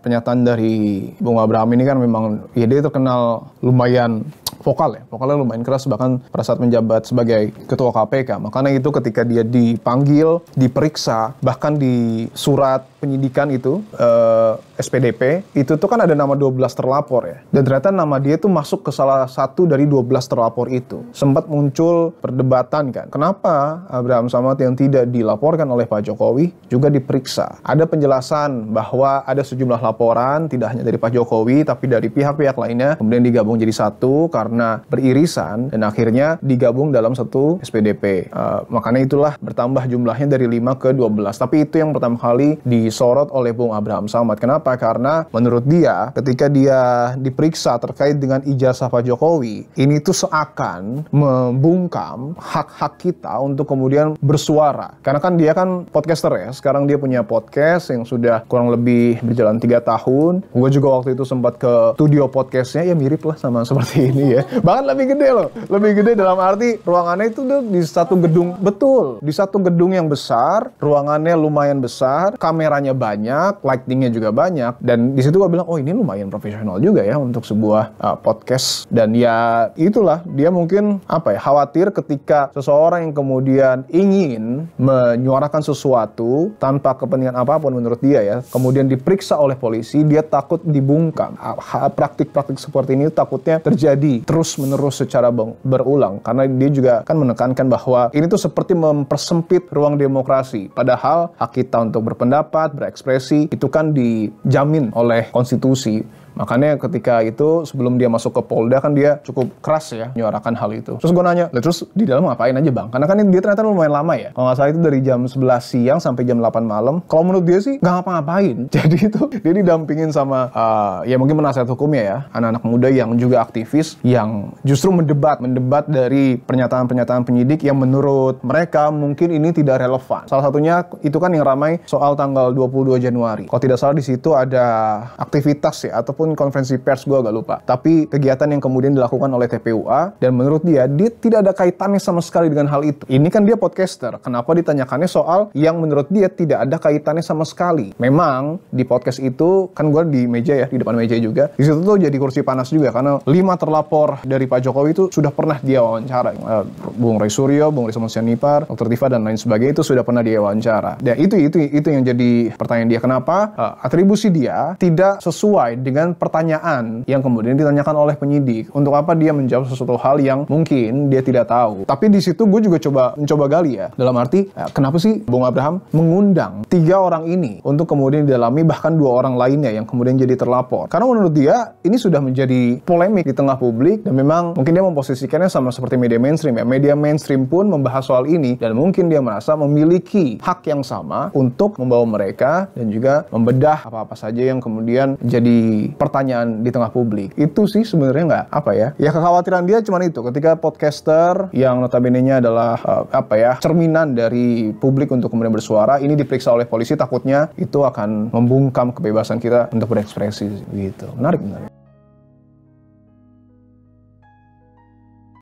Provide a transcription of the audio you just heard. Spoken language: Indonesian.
Pernyataan dari Bung Abraham ini kan memang ya dia terkenal lumayan vokal ya, vokalnya lumayan keras bahkan pada saat menjabat sebagai ketua KPK. Makanya itu ketika dia dipanggil, diperiksa, bahkan di surat penyidikan itu SPDP itu tuh kan ada nama 12 terlapor ya. Dan ternyata nama dia itu masuk ke salah satu dari 12 terlapor itu. Sempat muncul perdebatan kan. Kenapa Abraham Samad yang tidak dilaporkan oleh Pak Jokowi juga diperiksa? Ada penjelasan bahwa ada sejumlah laporan tidak hanya dari Pak Jokowi tapi dari pihak-pihak lainnya kemudian digabung jadi satu karena beririsan dan akhirnya digabung dalam satu SPDP. Makanya itulah bertambah jumlahnya dari 5 ke 12. Tapi itu yang pertama kali disorot oleh Bung Abraham Samad. Kenapa? Karena menurut dia ketika dia diperiksa terkait dengan ijazah Pak Jokowi, ini tuh seakan membungkam hak-hak kita untuk kemudian bersuara. Karena kan dia kan podcaster ya. Sekarang dia punya podcast yang sudah kurang lebih berjalan 3 tahun. Gue juga waktu itu sempat ke studio podcastnya, ya mirip lah sama seperti ini ya. Bahkan lebih gede loh. Lebih gede dalam arti ruangannya itu tuh di satu gedung. Betul. Di satu gedung yang besar, ruangannya lumayan besar, kameranya banyak, lightingnya juga banyak. Dan di situ gue bilang, oh ini lumayan profesional juga ya untuk sebuah podcast. Dan ya itulah, dia mungkin khawatir ketika seseorang yang kemudian ingin menyuarakan sesuatu tanpa kepentingan apapun menurut dia ya, kemudian diperiksa oleh polisi, dia takut dibungkam. Praktik-praktik seperti ini takutnya terjadi terus-menerus secara berulang. Karena dia juga kan menekankan bahwa ini tuh seperti mempersempit ruang demokrasi. Padahal hak kita untuk berpendapat, berekspresi, itu kan dijamin oleh konstitusi. Makanya ketika itu sebelum dia masuk ke Polda kan dia cukup keras ya menyuarakan hal itu. Terus gue nanya, terus di dalam ngapain aja bang? Karena kan dia ternyata lumayan lama ya. Kalau nggak salah itu dari jam 11 siang sampai jam 8 malam. Kalau menurut dia sih nggak ngapa-ngapain. Jadi itu dia didampingin sama ya mungkin penasihat hukumnya ya, anak-anak muda yang juga aktivis yang justru mendebat dari pernyataan-pernyataan penyidik yang menurut mereka mungkin ini tidak relevan. Salah satunya itu kan yang ramai soal tanggal 22 Januari. Kalau tidak salah di situ ada aktivitas ya ataupun konferensi pers, gue agak lupa. Tapi kegiatan yang kemudian dilakukan oleh TPUA dan menurut dia tidak ada kaitannya sama sekali dengan hal itu. Ini kan dia podcaster. Kenapa ditanyakannya soal yang menurut dia tidak ada kaitannya sama sekali? Memang di podcast itu kan gue di meja ya, di depan meja juga. Di situ tuh jadi kursi panas juga karena 5 terlapor dari Pak Jokowi itu sudah pernah dia wawancara. Bung Roy Suryo, Bung Risma Sianipar, Dr. Tifa dan lain sebagainya itu sudah pernah dia wawancara. Dan itu yang jadi pertanyaan dia, kenapa atribusi dia tidak sesuai dengan pertanyaan yang kemudian ditanyakan oleh penyidik. Untuk apa dia menjawab sesuatu hal yang mungkin dia tidak tahu. Tapi di situ gue juga mencoba gali ya. Dalam arti, kenapa sih Bung Abraham mengundang 3 orang ini untuk kemudian didalami, bahkan 2 orang lainnya yang kemudian jadi terlapor. Karena menurut dia, ini sudah menjadi polemik di tengah publik dan memang mungkin dia memposisikannya sama seperti media mainstream ya. Media mainstream pun membahas soal ini dan mungkin dia merasa memiliki hak yang sama untuk membawa mereka dan juga membedah apa-apa saja yang kemudian jadi pertanyaan di tengah publik. Itu sih sebenarnya ya kekhawatiran dia cuma itu ketika podcaster yang notabene-nya adalah cerminan dari publik untuk kemudian bersuara ini diperiksa oleh polisi, takutnya itu akan membungkam kebebasan kita untuk berekspresi gitu. Menarik.